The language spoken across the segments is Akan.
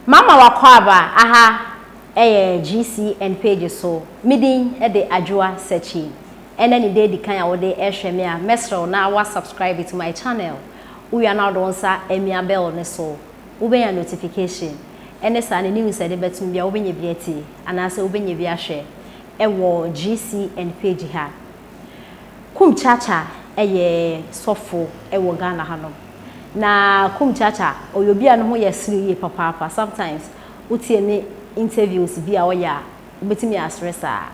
Mama wakwaba aha GC and page so midin e de adwoa searching ene ni dey di kan ya wo de ehwe me a mesro na wa subscribe to my channel we are now don sa emia bell ne so wo be ya notification ene sa ne news e de betum bia wo be nya biati anase wo be nya bi ahwe e wo GC and page ha Kumchacha eye sofo e wo Ghana hanom na Kumchacha oyobia no ho yesiri papa sometimes utie ne interviews bi a oya obetimi asresa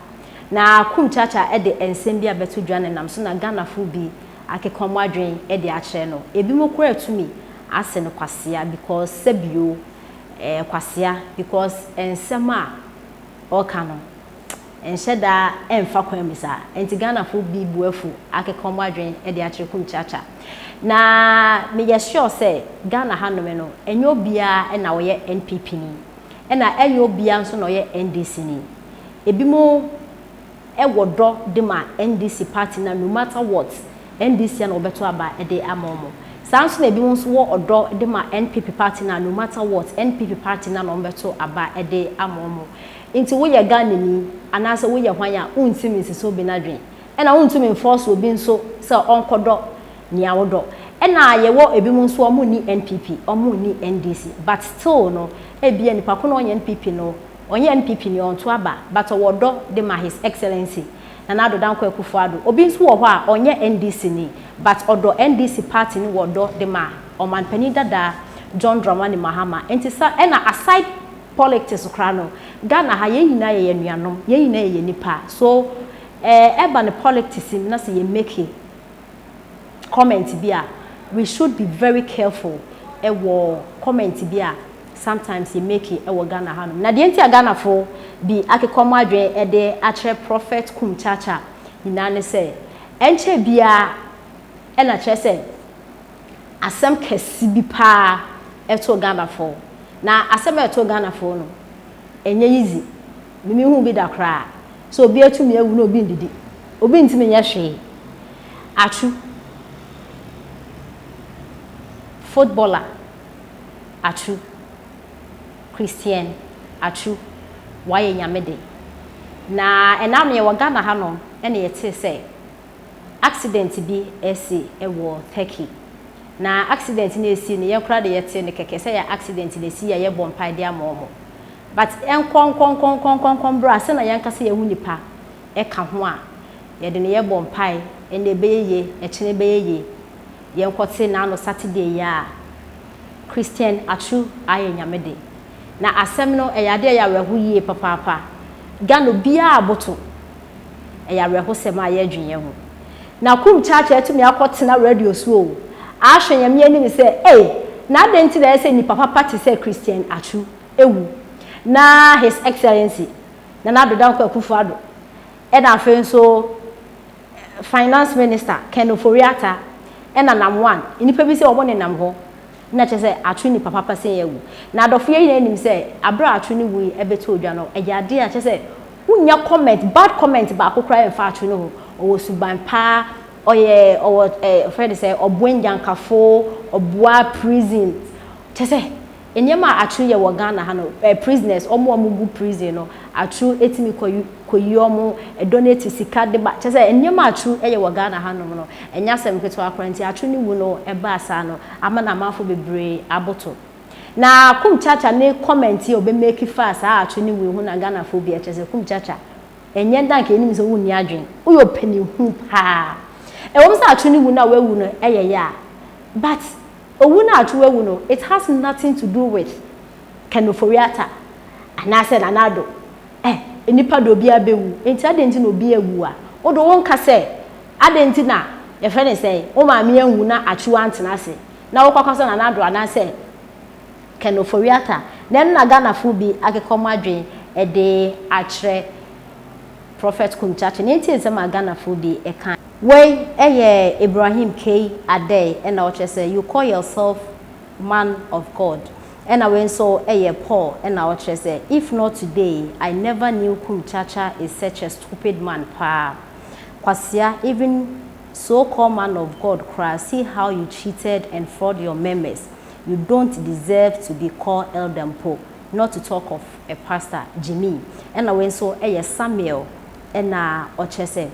na Kumchacha e de ensem bia beto dwane nam so na Ghana fu bi akekomo adwen e de akere no ebi mo kura tumi ase no Kwasia because sebio Kwasia because ensem a oka no ensheda emfa kwamisa enti Ghana fu bi buafu akekomo adwen e de akere Kumchacha na me ye sure say Ghana hanome no enyo bia e na wo ye NPP ni e na enyo bia nso no ye NDC ni ebimo e wodo de ma NDC party na no matter what NDC na obeto aba e de amomo sanso na ebimo nso wo odo de ma NPP party na no matter what NPP party na no obeto aba e de amomo nti wo ye Ghana ni anase wo ye hwan a untimi nsiso bi na dwen e na untimi enforce obi nso se onkodo ni awodo ena yewo ebimu nso omu ni NPP omu ni NDC but still no ebia nipa ko no onye NPP no onye NPP ni onto aba but owodo de ma his excellency na Addo danko Akufo-Addo obi nso wo ho a onye NDC ni but odo NDC party ni wodo de ma omanpani dada John Dramani Mahama enti sa ena aside politics kra no Ghana ha ye nyina ye nuanom ye nyina ye nipa so eba ne politics na se ye make comment bia we should be very careful ewo comment bia sometimes you make it ewo Ghana hanum na de enti Ghana fo bi akekomo adwen e de akere prophet Kumchacha nyina ne se enche bia e na kire se asem kesi bi pa eto Ghana fo na asem eto Ghana fo no enye easy mimi hu bi da kra so obi atumi ewu no obi ndidi obi ntimi nya hwe atu footballer atu Christian atu waye nyamede na enam ye Ghana ha no ene yete se accident bi esi ewo Turkey na accident na esi ne ye kra de yete ne keke se ya accident na esi ya ye bompai de amomo but en bra se na yanka se ye hu nipa e ka ho a ye de ne ye bompai ene beyeye e chene beyeye yenkote na no Saturday ya Christian atu aye nyamede na asem no eyade ya wehu yie papa Ghana bia aboto eya wehu sema ye adwenye ho na Kumchacha etumi akote na radio so a hwenyame ani se na adenti da ese ni papa party se Christian atu ewu na his excellency na Addo danko Akufo-Addo e na afen so finance minister Ken Oforiata ena nam one inipa bi se obo ne nam ho na che se atu ni papa se yewu na adofo ye nim se abra atu ni wu ebeto odwa no ejade a che se unya comment bad comment ba akokra en fa atu no ho owo suban pa oye owo friend say obwenjankafo obua prison che se enyema atu ye wo Ghana ha no prisoners omo gu prison no atu etimi koyi omo donate sika de ba che se enyema atu ye wo Ghana ha no enya sem keto akranti atu ni wu no eba asa no ama na mafo bebre aboto na Kumchacha ne comment ye obe make fast atu ni wu hu na Ghana fo bi che se Kumchacha enye dank enim so wu ni adwen uyo pani hu pa wo msa atu ni wu na wewu no eye ya but owuna atu wewu no it has nothing to do with Ken Oforiata anase na Addo enipa do bia bewu enti adenti no bia ewu a odo wonka se adenti na ye fe ne se o ma me anwu na atu antena se na wo kwakwaso na Addo anase Ken Oforiata den na Ghana fu bi akekomo adwen e de akere prophet Kumchacha ne enti eze ma Ghana fu bi e kan wey Ibrahim K Addo and I would say you call yourself man of God and I went so Paul and I would say if not today I never knew Kumchacha is such a stupid man pa Kwasia even so-called man of God cry see how you cheated and fraud your members you don't deserve to be called Elder Pope not to talk of a pastor Jimmy and when so Samuel and ochese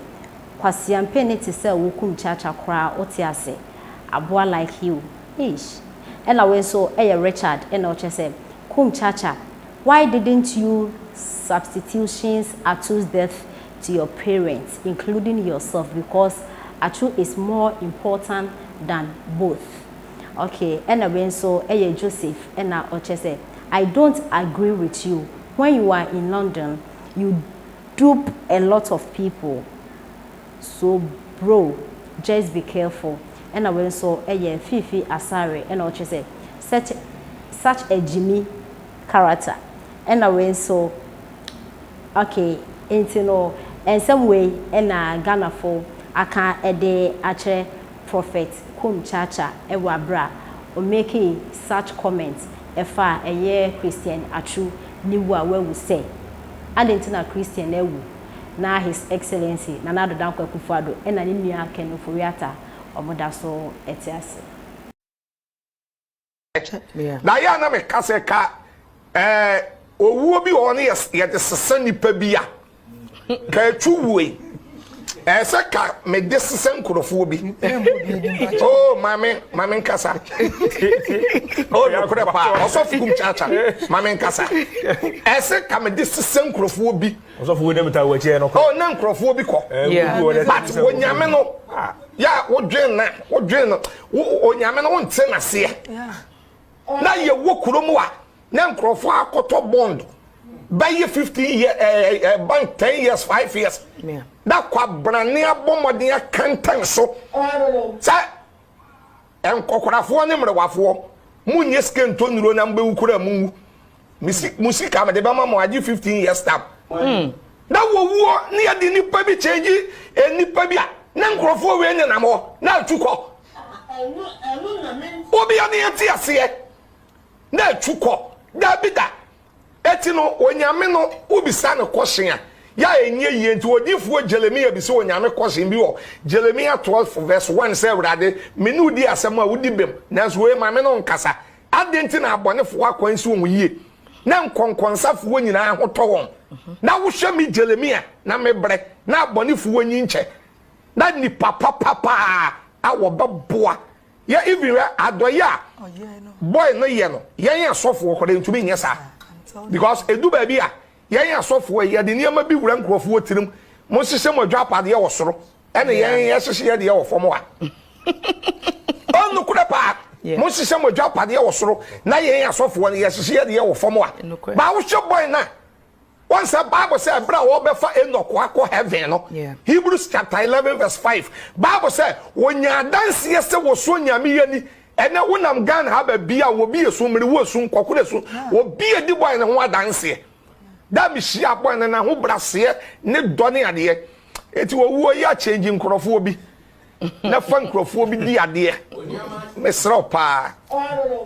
Kwasia mpeni ti se wo Kumchacha kra otiase aboa like you ish and when so Richard and ochese Kumchacha, why didn't you substitutions Atu's death to your parents, including yourself, because Atu is more important than both. Okay, and when so Joseph and ochese I don't agree with you. When you are in London, you dupe a lot of people. So bro, just be careful. And when so Fifi Asare and ochese such a Jimmy character. And when so okay, in some way and Ghana for I can a day actually prophet Kumchacha Ewabra or making such comments if a year Christian Atu knew what we say. And into Christian Ewu now His Excellency Nana Danko Kufado and Anemia Ken Furiata or Modaso Etias. Na ya na me kaseka owo bi oni ye de sesani pa bia ka tuwe seka me de sesen kurofo bi oh mame nkasa oh ya kure pa osofu Kumchacha mame nkasa seka me de sesen kurofo bi osofu dem ta wachi no ko oh na kurofo bi ko but onyame no ya wodwen no onyame no wonte na se na ye wo kuromu a na nkrofo akoto bond by 15 years bank 10 years 5 years da kwa brane abomodin akantan so sa enkokorafo ne mrewafo munye skento nuro na mbe ukura mu musika ma de ba mama agi 15 years stamp na wo ne ya di nipa bi change nipa bi a na nkrofo we ne na mo na atuko obi ya ne yati ase na atuko da bida etino onyame no ubisa ne kwoshen ya enye ye nti odifuo Jeremia bi se onyame kwoshen bi wo Jeremia 12 verse 1 say urade menu di asem a wudi bem nanso we mame no nkasa adenti na abonefo akwansi wo yie na nkonkonsafo nyina hoto won na wo hwe mi Jeremia na mebre na abonefo nyi nche na ni papa awo beboa ya even Addo ya boy no ye no yen asofo ko de ntumi nyesa because edu ba bia yen asofo ye de niam bi wura nkrofo tirim mo sise mo dwa pade ye wo soro ene yen sise ye de ye wo fomo a onu kura pa mo sise mo dwa pade ye wo soro na yen asofo ye sise ye de ye wo fomo a ba wo hwe boy na once the Bible said bra wo be fa Enoch akọ heaven no Hebrews chapter 11 verse 5 Bible said wonya dance ye se wo so nyame yani ene wonam Ghana ha ba bia wo bi yesu mmiri wo su nkokore su wo bi edi boy ne ho adanse da bi hia boy ne na ho brase ne done ade eti wo wo ya change nkrofo obi na fa nkrofo obi di ade mesro pa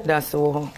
that's all